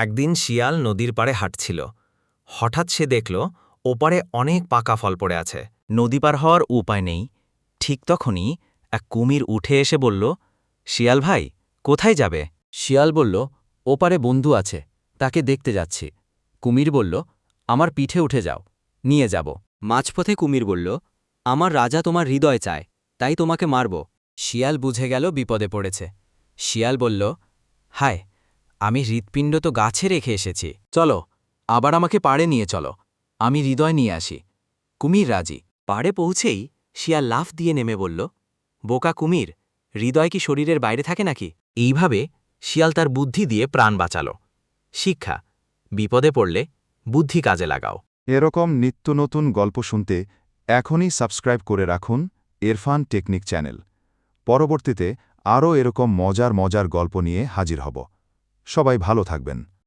একদিন শিয়াল নদীর পাড়ে হাঁটছিল। হঠাৎ সে দেখল ওপারে অনেক পাকা ফল পড়ে আছে। নদী পার হওয়ার উপায় নেই। ঠিক তখনই এক কুমির উঠে এসে বলল, শিয়াল ভাই, কোথায় যাবে? শিয়াল বলল, ওপারে বন্ধু আছে, তাকে দেখতে যাচ্ছি। কুমির বলল, আমার পিঠে উঠে যাও, নিয়ে যাব। মাঝপথে কুমির বলল, আমার রাজা তোমার হৃদয় চায়, তাই তোমাকে মারব। শিয়াল বুঝে গেল বিপদে পড়েছে। শিয়াল বলল, হায়, আমি হৃৎপিণ্ড তো গাছে রেখে এসেছি। চলো, আবার আমাকে পাড়ে নিয়ে চলো, আমি হৃদয় নিয়ে আসি। কুমির রাজি। পাড়ে পৌঁছেই শিয়াল লাফ দিয়ে নেমে বলল, বোকা কুমির, হৃদয় কি শরীরের বাইরে থাকে নাকি? এইভাবে শিয়াল তার বুদ্ধি দিয়ে প্রাণ বাঁচাল। শিক্ষা: বিপদে পড়লে বুদ্ধি কাজে লাগাও। এরকম নিত্য নতুন গল্প শুনতে এখনই সাবস্ক্রাইব করে রাখুন ইরফান টেকনিক চ্যানেল। পরবর্তীতে আরও এরকম মজার মজার গল্প নিয়ে হাজির হব। সবাই ভালো থাকবেন।